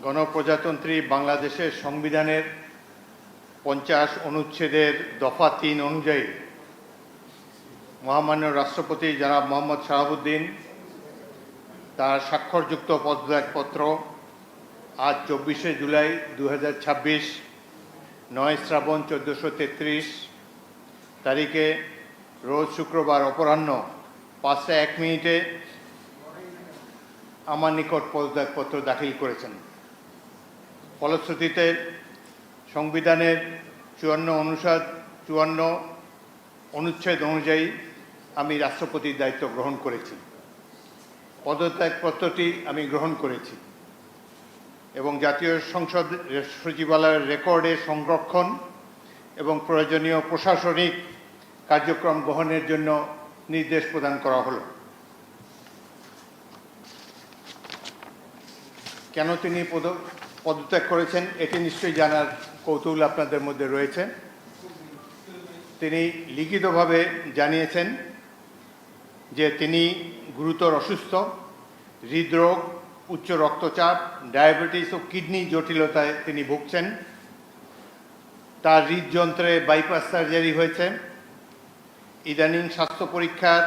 গণপ্রজাতন্ত্রী বাংলাদেশের সংবিধানের 50 অনুচ্ছেদের দফা 3 অনুযায়ী মহামান্য রাষ্ট্রপতি জনাব মোহাম্মদ শাহাবুদ্দিন তার স্বাক্ষরযুক্ত পদত্যাগপত্র আজ 24শে জুলাই 2026 9 শ্রাবণ 1433 তারিখে রোজ শুক্রবার অপরাহ্ন 5টা 1 মিনিটে আমার নিকট পদত্যাগপত্র দাখিল করেছেন। ফলশ্রুতিতে সংবিধানের 54 অনুচ্ছেদ অনুযায়ী আমি রাষ্ট্রপতির দায়িত্ব গ্রহণ করেছি। পদত্যাগপত্রটি আমি গ্রহণ করেছি এবং জাতীয় সংসদ সচিবালয়ের রেকর্ডে সংরক্ষণ এবং প্রয়োজনীয় প্রশাসনিক কার্যক্রম গ্রহণের জন্য নির্দেশ প্রদান করা হলো। কেন তিনি পদত্যাগ করেছেন এটি নিশ্চয়ই জানার কৌতূহল আপনাদের মধ্যে রয়েছে। তিনি লিখিতভাবে জানিয়েছেন যে তিনি গুরুতর অসুস্থ, হৃদরোগ, উচ্চ রক্তচাপ, ডায়াবেটিস ও কিডনি জটিলতায় তিনি ভুগছেন। তার হৃদযন্ত্রে বাইপাস সার্জারি হয়েছে। ইদানিং স্বাস্থ্য পরীক্ষার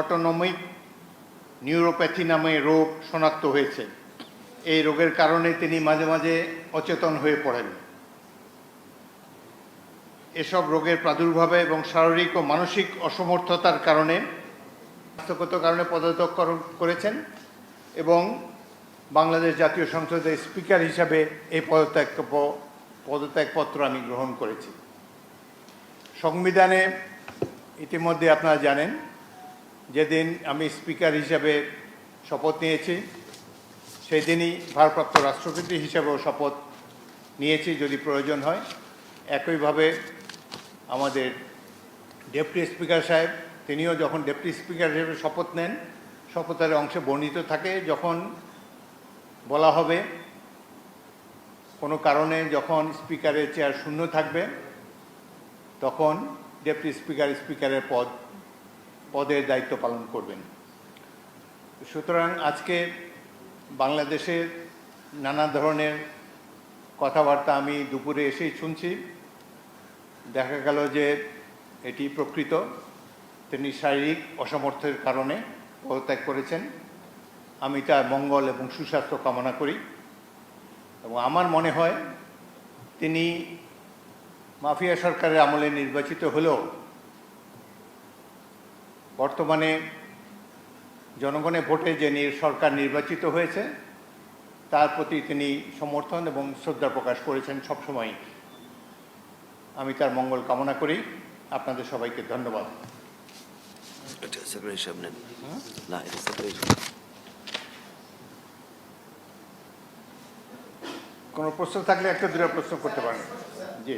অটোনমিক নিউরোপ্যাথি নামে রোগ শনাক্ত হয়েছে। এই রোগের কারণে তিনি মাঝে মাঝে অচেতন হয়ে পড়েন। এসব রোগের প্রাদুর্ভাবে এবং শারীরিক ও মানসিক অসমর্থতার কারণে স্বাস্থ্যগত কারণে পদত্যাগ করেছেন এবং বাংলাদেশ জাতীয় সংসদের স্পিকার হিসাবে এই পদত্যাগপত্র আমি গ্রহণ করেছি। সংবিধানে ইতিমধ্যে আপনারা জানেন যেদিন আমি স্পিকার হিসাবে শপথ নিয়েছি সেই দিনই ভারপ্রাপ্ত রাষ্ট্রপতি হিসাবেও শপথ নিয়েছি যদি প্রয়োজন হয়। একইভাবে আমাদের ডেপুটি স্পিকার সাহেব তিনিও যখন ডেপুটি স্পিকার হিসেবে শপথ নেন শপথের অংশে বর্ণিত থাকে যখন বলা হবে কোনো কারণে যখন স্পিকারের চেয়ার শূন্য থাকবে তখন ডেপুটি স্পিকারের পদের দায়িত্ব পালন করবেন। সুতরাং আজকে বাংলাদেশের নানা ধরনের কথাবার্তা আমি দুপুরে এসেই শুনছি। দেখা গেল যে এটি প্রকৃত, তিনি শারীরিক অসমর্থের কারণে পদত্যাগ করেছেন। আমি তার মঙ্গল এবং সুস্বাস্থ্য কামনা করি এবং আমার মনে হয় তিনি মাফিয়া সরকারের আমলে নির্বাচিত হলেও বর্তমানে জনগণের ভোটে যে সরকার নির্বাচিত হয়েছে তার প্রতি তিনি সমর্থন এবং শ্রদ্ধা প্রকাশ করেছেন সবসময়। আমি তার মঙ্গল কামনা করি। আপনাদের সবাইকে ধন্যবাদ। কোনো প্রশ্ন থাকলে একটা দুটো প্রশ্ন করতে পারেন। জি,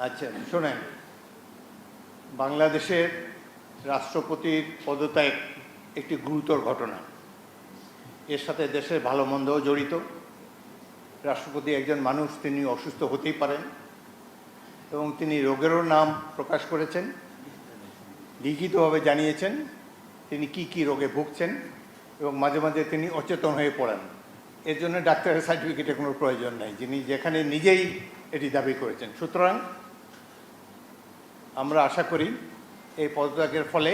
আচ্ছা শোনেন, বাংলাদেশের রাষ্ট্রপতির পদত্যাগ একটি গুরুতর ঘটনা। এর সাথে দেশের ভালো মন্দও জড়িত। রাষ্ট্রপতি একজন মানুষ, তিনি অসুস্থ হতেই পারেন এবং তিনি রোগেরও নাম প্রকাশ করেছেন, লিখিতভাবে জানিয়েছেন তিনি কি রোগে ভুগছেন এবং মাঝে মাঝে তিনি অচেতন হয়ে পড়েন। এর জন্য ডাক্তারের সার্টিফিকেটের কোনো প্রয়োজন নাই, যিনি যেখানে নিজেই এটি দাবি করেছেন। সুতরাং আমরা আশা করি এই পদত্যাগের ফলে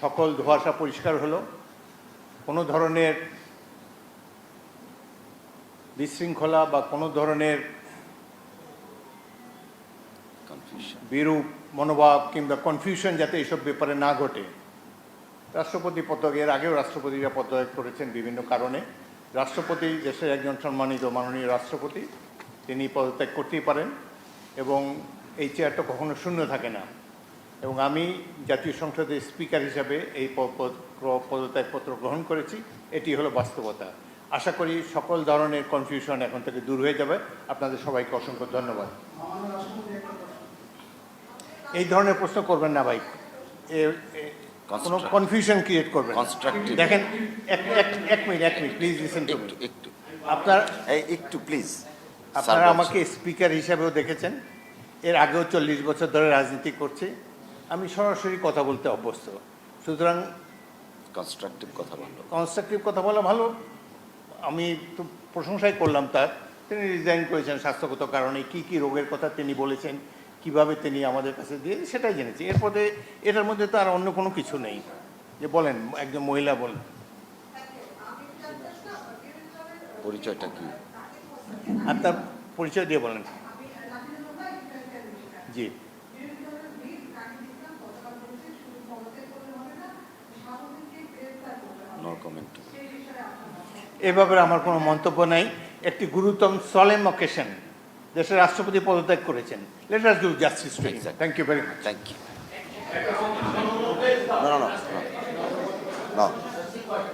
সকল ধোঁয়াশা পরিষ্কার হলো, কোনো ধরনের বিশৃঙ্খলা বা কোনো ধরনের বিরূপ মনোভাব কিংবা কনফিউশন যাতে এইসব ব্যাপারে না ঘটে। রাষ্ট্রপতি পদত্যাগের আগেও রাষ্ট্রপতিরা পদত্যাগ করেছেন বিভিন্ন কারণে। রাষ্ট্রপতি দেশের একজন সম্মানিত মাননীয় রাষ্ট্রপতি, তিনি পদত্যাগ করতেই পারেন এবং এই চেয়ারটা কখনো শূন্য থাকে না। এবং আমি জাতীয় সংসদের স্পিকার হিসাবে এই পদত্যাগপত্র গ্রহণ করেছি। এটি হলো বাস্তবতা। আশা করি সকল ধরনের কনফিউশন এখন থেকে দূর হয়ে যাবে। আপনাদের সবাইকে অসংখ্য ধন্যবাদ। এই ধরনের প্রশ্ন করবেন না ভাই, কোনো কনফিউশন ক্রিয়েট করবেন না। Constructive. দেখেন এক minute please listen to me. একটু আপনার একটু প্লিজ। আপনারা আমাকে স্পিকার হিসাবেও দেখেছেন, এর আগেও 40 বছর ধরে রাজনীতি করছি, আমি সরাসরি কথা বলতে অভ্যস্ত, সুতরাং কনস্ট্রাকটিভ কথা বললো। কনস্ট্রাকটিভ কথা বলা ভালো। আমি তো প্রশংসাই করলাম তার, তিনি রিজাইন করেছেন স্বাস্থ্যগত কারণে, কি কি রোগের কথা তিনি বলেছেন, কিভাবে তিনি আমাদের কাছে দিয়ে সেটাই জেনেছি। এরপরে এটার মধ্যে তো আর অন্য কোনো কিছু নেই। যে বলেন, একজন মহিলা বলেন। পরিচয়টা কি? আপনার পরিচয় দিয়ে বলেন। জি, নো কমেন্ট। এ ব্যাপারে আমার কোনো মন্তব্য নাই। একটি গুরুতর সলেম অকেশন, দেশের রাষ্ট্রপতি পদত্যাগ করেছেন, let us do justice to him. Thank you very much. Thank you. No.